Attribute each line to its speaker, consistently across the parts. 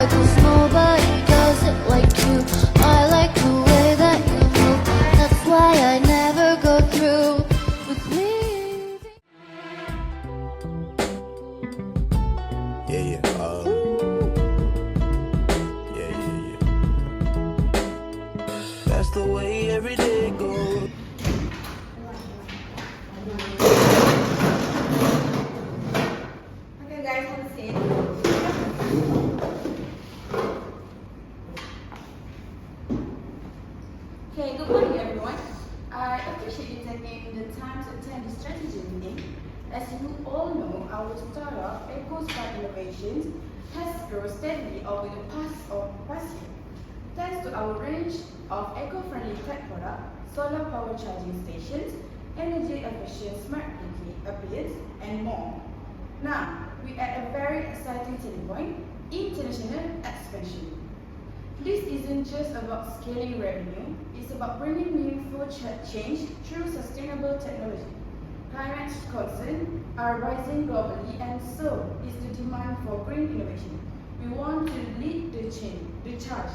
Speaker 1: 'Cause nobody does it like you. I like the way that you move. That's why I never go through with leaving.
Speaker 2: Yeah. That's the way every day goes.
Speaker 3: Okay, guys, have a seat. Okay, good morning, everyone. I appreciate you taking the time to attend the strategy meeting. As you all know, our startup, EcoSmart Innovations, has grown steadily over the past year. Thanks to our range of eco-friendly tech products, solar power charging stations, energy-efficient smart appliances, and more. Now, we are at a very exciting turning point: international expansion. This isn't just about scaling revenue, it's about bringing meaningful change through sustainable technology. Climate concerns are rising globally, and so is the demand for green innovation. We want to lead the charge.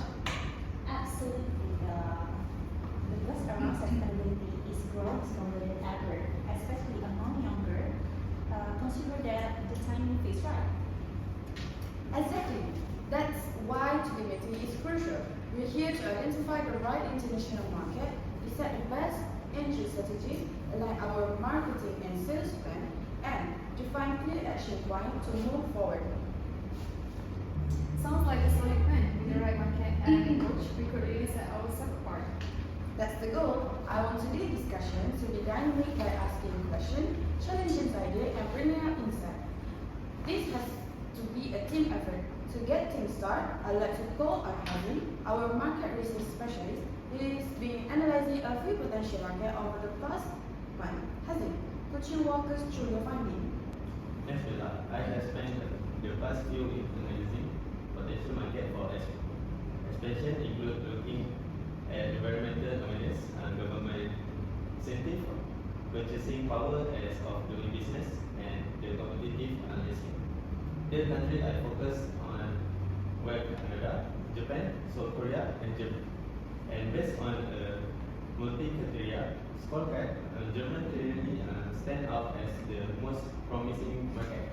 Speaker 4: Absolutely. The bus around sustainability is growing stronger than ever, especially among younger consumers that the timing is right.
Speaker 3: Exactly. That's why today's meeting is crucial. We're here to identify the right international market, decide the best entry strategy, align our marketing and sales plan, and define clear action points to move forward.
Speaker 5: Sounds like a solid plan. With the right market and approach, we could really set ourselves apart.
Speaker 3: That's the goal. I want today's discussion to be dynamic by asking questions, challenging ideas, and bringing out insight. This has to be a team effort. To get things started, I'd like to call on HAZIM, our market research specialist. He's been analyzing a few potential markets over the past month. HAZIM, could you walk us through your findings?
Speaker 6: Yes, Bella. I have spent the past few weeks analyzing potential market for expansion, include looking at environmental awareness and government incentive, purchasing power as of doing business, and the competitive landscape. The country I focus on were Canada, Japan, South Korea, and Germany. And based on a multi-criteria scorecard, Germany clearly stand out as the most promising market.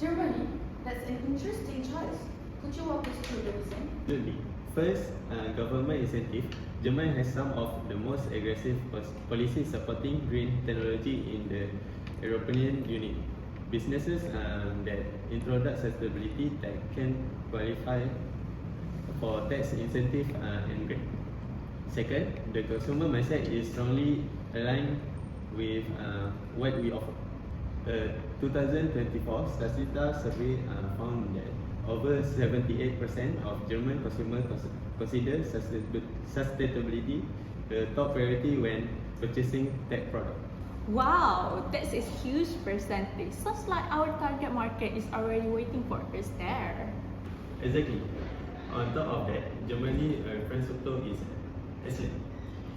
Speaker 3: Germany, that's an interesting choice. Could you walk us through the reason?
Speaker 6: Absolutely. First, government incentive. Germany has some of the most aggressive policies supporting green technology in the European Union. Businesses that introduce sustainability that can qualify for tax incentive and grant. Second, the consumer mindset is strongly aligned with what we offer. The 2024 Statista survey found that over 78% of German consumers consider sustainability the top priority when purchasing tech products.
Speaker 7: Wow, that's a huge percentage. Sounds like our target market is already waiting for us there.
Speaker 6: Exactly. On top of that, Germany infrastructure is excellent.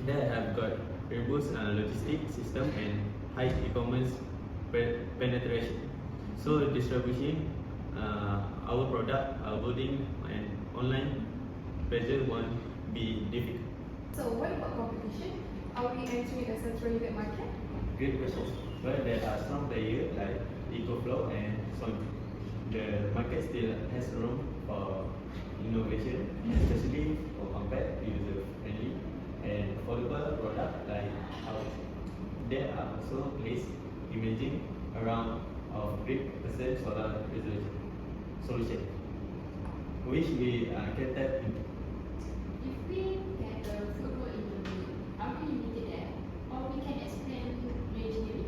Speaker 6: They have got robust logistics system and high e-commerce penetration. So distribution, our product, building and online pressure won't be difficult.
Speaker 5: So what about competition? Are we entering a saturated market?
Speaker 6: Great question. But there are some players like EcoFlow and Sony. The market still has room for innovation, especially for compact, user-friendly, and affordable products like ours. There are also places emerging around of 3% solar solution, which we can tap into.
Speaker 4: If we get a football in Germany, are we limited there? Or we can expand regionally?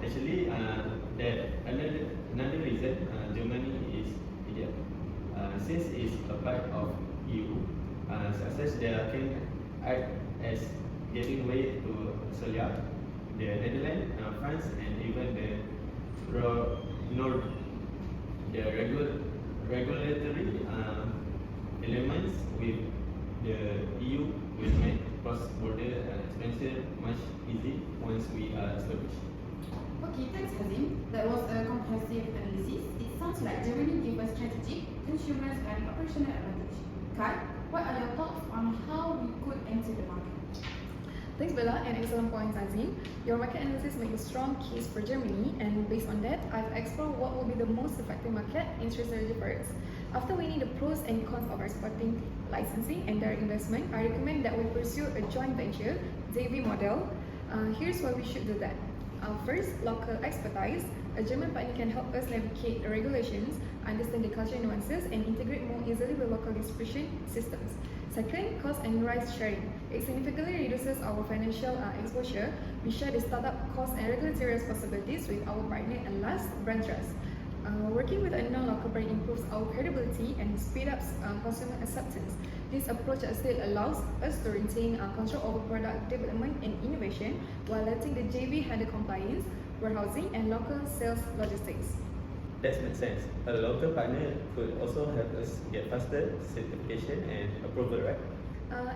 Speaker 6: Actually, another reason Germany is ideal. Since it's a part of EU, success there can act as getting way to Australia, the Netherlands, France, and even the North. The regulatory elements with the EU will make cross-border expansion much easier once we are established.
Speaker 3: Okay, thanks, HAZIM. That was a comprehensive analysis. It sounds Sounds like Germany gave us strategic, consumers, and operational advantage. Kai, what are your thoughts on how we could enter the market?
Speaker 5: Thanks, Bella, and excellent points, Azim. Your market analysis makes a strong case for Germany, and based on that, I've explored what will be the most effective market entry strategy for us. After weighing the pros and cons of exporting, licensing, and direct investment, I recommend that we pursue a joint venture JV model. Here's why we should do that. First, local expertise. A German partner can help us navigate the regulations, understand the cultural nuances, and integrate more easily with local distribution systems. Second, cost and risk sharing. It significantly reduces our financial exposure. We share the startup cost and regulatory responsibilities with our partner, and last, brand trust. Working with a non-local brand improves our credibility and speed up consumer acceptance. This approach still allows us to retain control over product development and innovation while letting the JV handle compliance, warehousing, and local sales logistics.
Speaker 6: That makes sense. A local partner could also help us get faster certification and approval, right?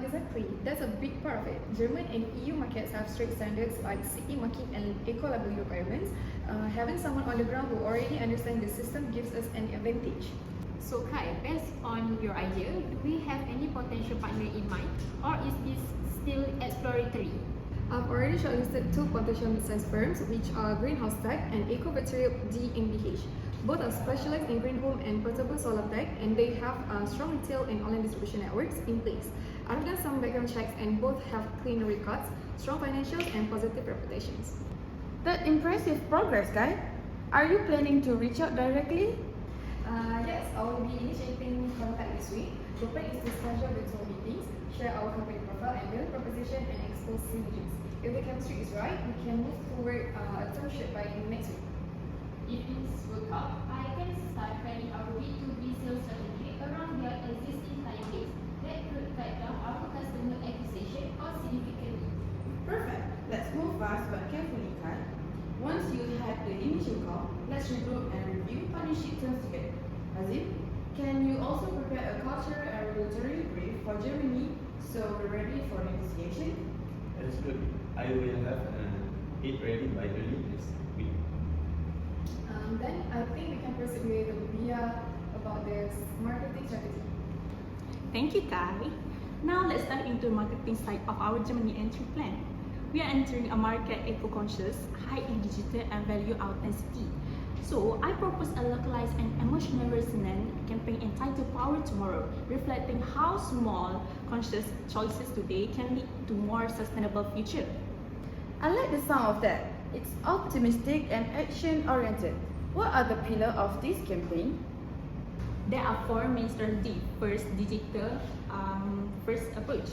Speaker 5: Exactly. That's a big part of it. German and EU markets have strict standards like CE marking and eco-labeling requirements. Having someone on the ground who already understands the system gives us an advantage.
Speaker 7: So Kai, based on your idea, do we have any potential partner in mind, or is this still exploratory?
Speaker 5: I've already shortlisted 2 potential mid-sized firms, which are Greenhouse Tech and Eco-Material GmbH. Both are specialized in green home and portable solar tech, and they have strong retail and online distribution networks in place. I've done some background checks, and both have clean records, strong financials, and positive reputations.
Speaker 3: That impressive progress, Kai. Are you planning to reach out directly?
Speaker 5: Yes, I will be initiating contact this week. The plan is to schedule virtual meetings, share our company profile and value proposition, and expose synergies. If the chemistry is right, we can move toward a term sheet by next week.
Speaker 8: If it's work out, I can start planning our B2B sales strategy around their existing client base. That could cut down our customer acquisition cost significantly.
Speaker 3: Perfect. Let's move fast but carefully, Kai. Once you had the initial call, let's regroup and review partnership terms together. Hazim, can you also prepare a cultural and regulatory brief for Germany so we're ready for negotiation?
Speaker 6: That's good. I will have it ready by early next week.
Speaker 5: Then I think we can proceed with Bia about the marketing strategy.
Speaker 7: Thank you, Kai. Now let's dive into the marketing side of our Germany entry plan. We are entering a market eco-conscious, high in digital and value authenticity. So I propose a localized and emotional resonant campaign entitled Power Tomorrow, reflecting how small, conscious choices today can lead to more sustainable future.
Speaker 3: I like the sound of that. It's optimistic and action-oriented. What are the pillars of this campaign?
Speaker 7: There are 4 main strategies. First, digital first approach.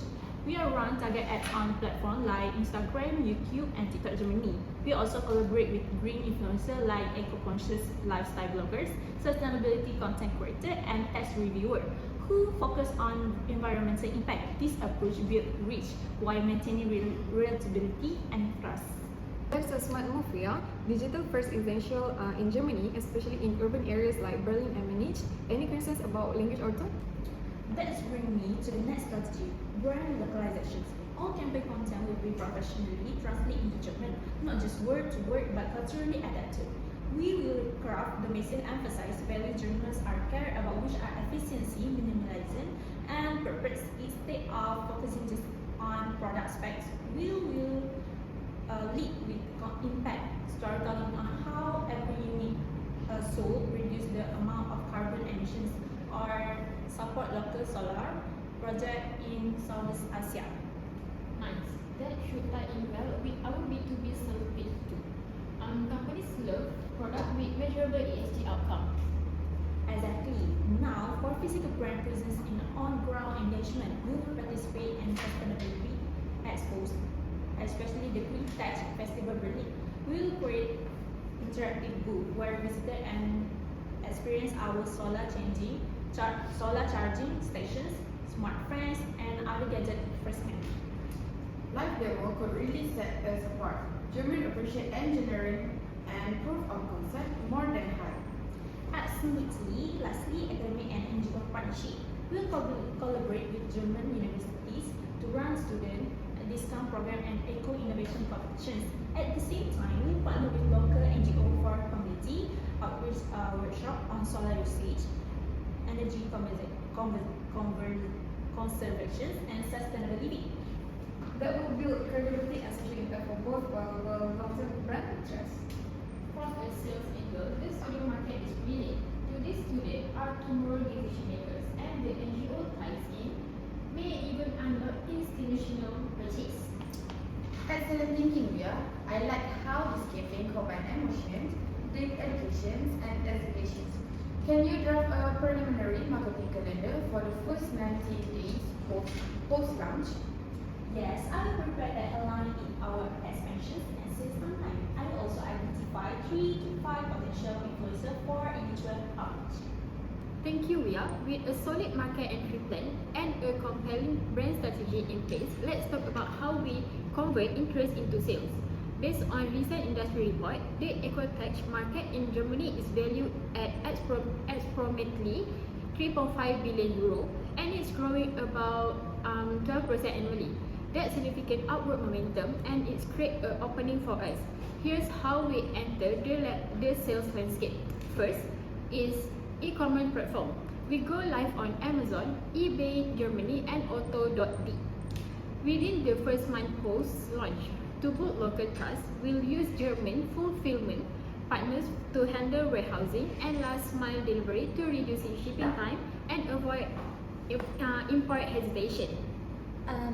Speaker 7: We are run target ads on platforms like Instagram, YouTube, and TikTok Germany. We also collaborate with green influencers like eco-conscious lifestyle bloggers, sustainability content creators, and tax reviewers who focus on environmental impact. This approach builds reach while maintaining relatability and trust.
Speaker 5: That's a smart move, yeah. Digital first is essential in Germany, especially in urban areas like Berlin and Munich. Any concerns about language or tone?
Speaker 7: That brings me to the next strategy, brand localizations. All campaign content will be professionally translated into German, not just word to word but culturally adapted. We will craft the message emphasize value Germans are care about, which are efficiency, minimalism, and purpose. Instead of focusing just on product specs, we will lead with impact, storytelling on how every unit sold reduce the amount of carbon emissions or support local solar project in Southeast Asia.
Speaker 8: Nice. That should tie in well with our B2B sales page too. Companies love product with measurable ESG outcome.
Speaker 7: Exactly. Now, for physical brand presence in on-ground engagement, we will participate in sustainability expos, especially the Green Tech Festival Berlin. We will create interactive booth where visitors and experience our solar charging stations, smart fans, and other gadgets firsthand.
Speaker 3: Live demo could really set us apart. German appreciate engineering and proof of concept more than hype.
Speaker 7: Absolutely. Lastly, academic and NGO partnership. We'll collaborate with German universities to run student discount program and eco-innovation competitions. At the same time, we partner with local NGO for community outreach workshop on solar usage, energy conservation, and sustainable living.
Speaker 5: That will build credibility and social impact for both long-term brand trust.
Speaker 8: From a sales angle, the student market is brilliant. Today's students are tomorrow decision makers, and the NGO ties in may even unlock institutional purchase.
Speaker 3: Excellent thinking, Ria. I like how this campaign combines emotions, deep education, and educations. Can you draft a preliminary marketing calendar for the first 90 days post-launch?
Speaker 7: Yes, I will prepare that align in our expansions and sales online. I will also identify 3 to 5 potential influencers for individual outreach.
Speaker 8: Thank you, Ria. With a solid market entry plan and a compelling brand strategy in place, let's talk about how we convert interest into sales. Based on recent industry report, the ecotech market in Germany is valued at approximately 3.5 billion euro and it's growing about 12% annually. That's significant upward momentum and it's create an opening for us. Here's how we enter the sales landscape. First is e-commerce platform. We go live on Amazon, eBay Germany, and Auto.de. Within the first month post-launch, to build local trust, we'll use German fulfillment partners to handle warehousing and last-mile delivery to reduce shipping time and avoid import hesitation.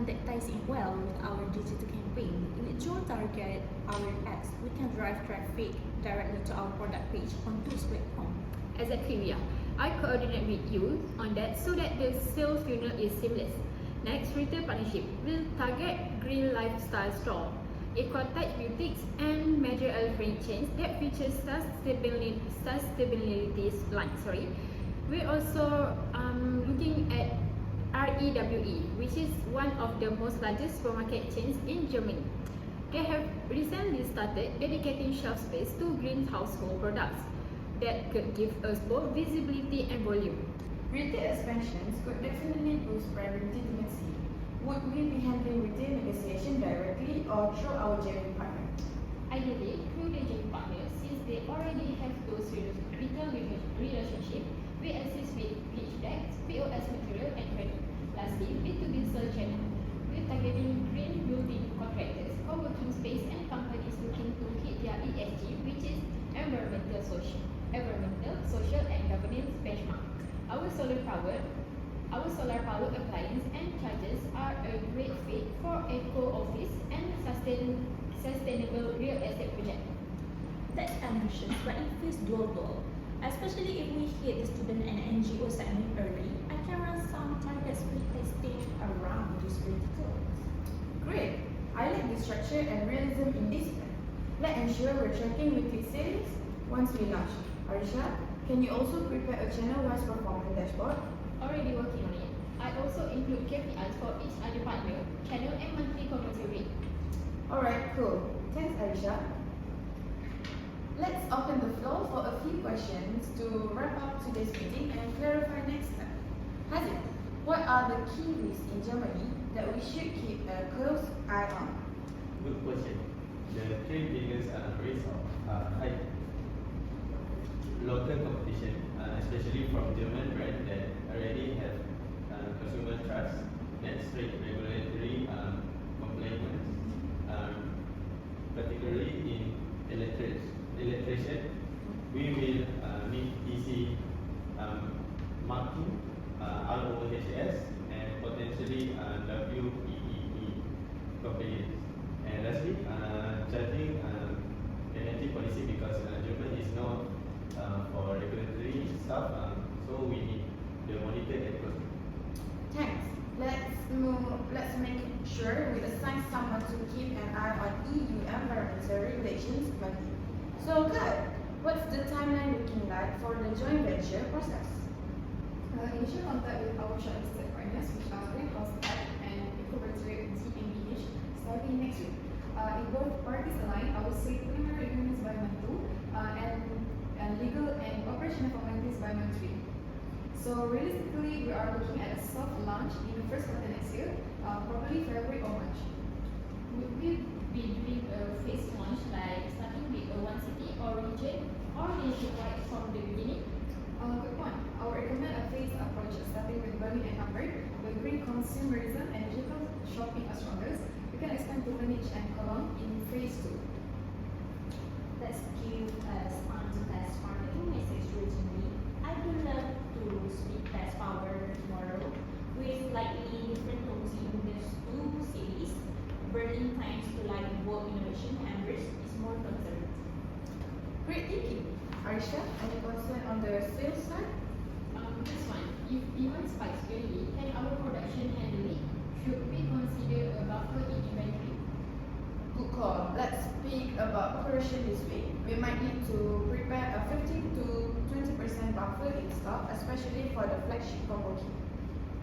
Speaker 7: That ties in well with our digital campaign. With geo-target our ads, we can drive traffic directly to our product page on those platforms.
Speaker 8: Exactly, Ria. I coordinate with you on that so that the sales funnel is seamless. Next, retail partnership will target green lifestyle store, ecotech boutiques, and major electronic chains that feature sustainability line. We're also looking at REWE, which is one of the most largest supermarket chains in Germany. They have recently started dedicating shelf space to green household products that could give us both visibility and volume.
Speaker 3: Retail expansions could definitely boost brand legitimacy. Would we be handling retail negotiation directly or through our JV partner?
Speaker 8: Ideally, through the JV partners, since they already have those retail relationships, we assist with pitch decks, POS material, and training. Lastly, B2B sales channel. We're targeting green building contractors, co-working space, and companies looking to hit their ESG, which is environmental, social, and governance benchmark. Our solar power appliance and chargers are a great fit for eco office and sustainable real estate project.
Speaker 7: That's ambitious, but it feels doable. Especially if we hit the student and NGO segment early, I can run some target split testing around those verticals.
Speaker 3: Great! I like the structure and realism in this plan. Let's ensure we're tracking weekly sales once we launch. Arisha, can you also prepare a channel-wise performance dashboard?
Speaker 8: Already working on it. I also include KPIs for each other partner, channel, and monthly conversion rate.
Speaker 3: Alright, cool. Thanks, Arisha. Let's open the floor for a few questions to wrap up today's meeting and clarify next step. Hazim, what are the key risks in Germany that we should keep a close eye on?
Speaker 6: Good question. The three biggest risks are high local competition, especially from German brands that already have consumer trust, and strict regulatory compliance, particularly in electrician. We will need EC marking, ROHS, and potentially WEEE compliance. And lastly, charging energy policy, because Germany is known for regulatory stuff, so we need the monitor and closely.
Speaker 3: Thanks. Let's make sure we assign someone to keep an eye on EU environmental regulations monthly. So, Kai, what's the timeline looking like for the joint venture process?
Speaker 5: Initial contact with our shortlisted partners, which are Greenhouse and Incorporated GmbH, starting next week. If both parties align, I would say preliminary agreements by month 2 and legal and operational formalities by month 3. So realistically, we are looking at a soft launch in the first quarter next year, probably February or March.
Speaker 8: Would we be doing a phase launch like starting with one city or region or nationwide from the beginning?
Speaker 5: Good point. I would recommend a phased approach starting with Bali and AMRI. With green consumerism and digital shopping as strongest, we can expand to Greenwich and Cologne in phase 2.
Speaker 7: Let's give us on to test marketing message regionally. I would love to speak test power tomorrow with slightly different tones in these two cities. Burning times to like both innovation and risk is more conservative.
Speaker 3: Great thinking. Arisha, any concern on the sales side?
Speaker 8: This one, if demand spikes early, can our production handle it? Should we consider a buffer in inventory?
Speaker 3: Good call. Let's speak about operation this week. We might need to prepare a 15 to 20% buffer in stock, especially for the flagship combo kit.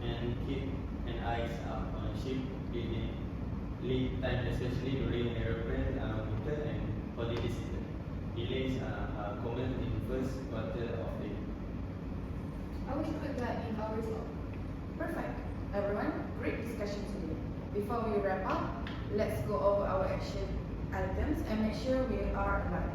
Speaker 6: And keep an eyes up on ship lead time, especially during aeroplane winter and holiday season. Delays are common in first quarter of the year.
Speaker 5: I will include that in our result.
Speaker 3: Perfect. Everyone, great discussion today. Before we wrap up, let's go over our action items and make sure we are aligned.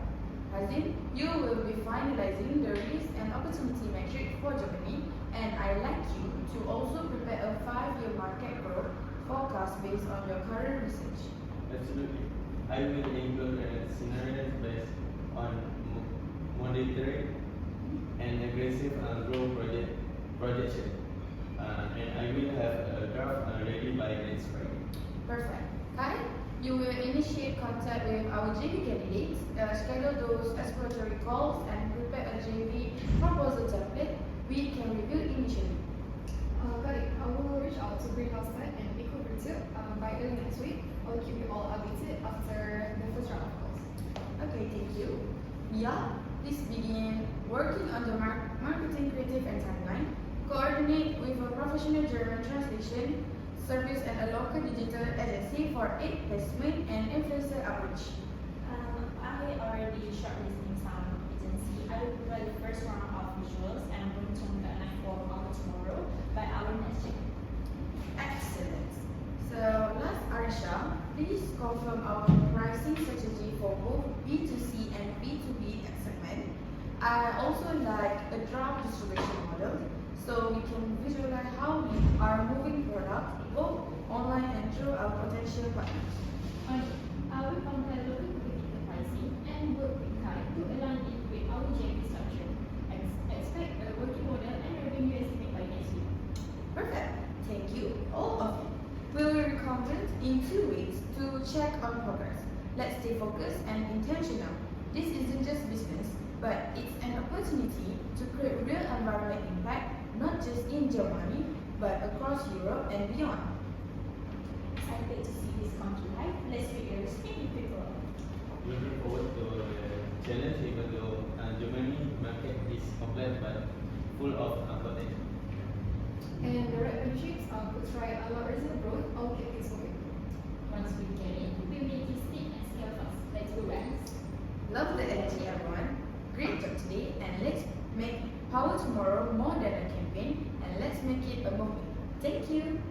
Speaker 3: HAZIM, you will be finalizing the risk and opportunity metric for Germany, and I'd like you to also prepare a 5-year market growth forecast based on your current research.
Speaker 6: Absolutely. I will include a scenario based on monitoring and aggressive growth projection. And I will have a draft ready by next Friday.
Speaker 3: Perfect. Kai, you will initiate contact with our JV candidates, schedule those exploratory calls, and prepare a JV proposal template we can review initially.
Speaker 5: Got it. I will reach out to Greenhouse Tech and Eco Virtue by early next week. I will keep you all updated after the first round of calls.
Speaker 3: Okay, thank you. Yeah, please begin working on the marketing creative and timeline. Coordinate with a professional German translation service and a local digital agency for aid placement and influencer outreach.
Speaker 7: I already shortlisting some agency. I will provide the first round of visuals and brainstorm the line for our tomorrow by our next check.
Speaker 3: Excellent. So last, Arisha, please confirm our pricing strategy for both B2C and B2B segment. I also like a draft distribution model so we can visualize how we are moving products both online and through our potential partners.
Speaker 8: I will compare local competitor pricing and work with Kai to align it with our JV structure. Expect a working model and revenue estimate by next week.
Speaker 3: Perfect. Thank you, all of you. We will reconvene in 2 weeks to check on progress. Let's stay focused and intentional. This isn't just business, but it's an opportunity to create real environmental impact, not just in Germany, but across Europe and beyond.
Speaker 7: Excited to see this come to life. Let's figure speaking people.
Speaker 6: Looking forward to the challenge, even though Germany market is complex but full of potential.
Speaker 5: And the right partnerships could try a lot of growth. I'll get this moving.
Speaker 8: Once we get in, we make it stick and scale fast. Let's go, guys.
Speaker 3: Love the energy, everyone. Great job today, and let's make Power Tomorrow more than a campaign, and let's make it a movement. Thank you.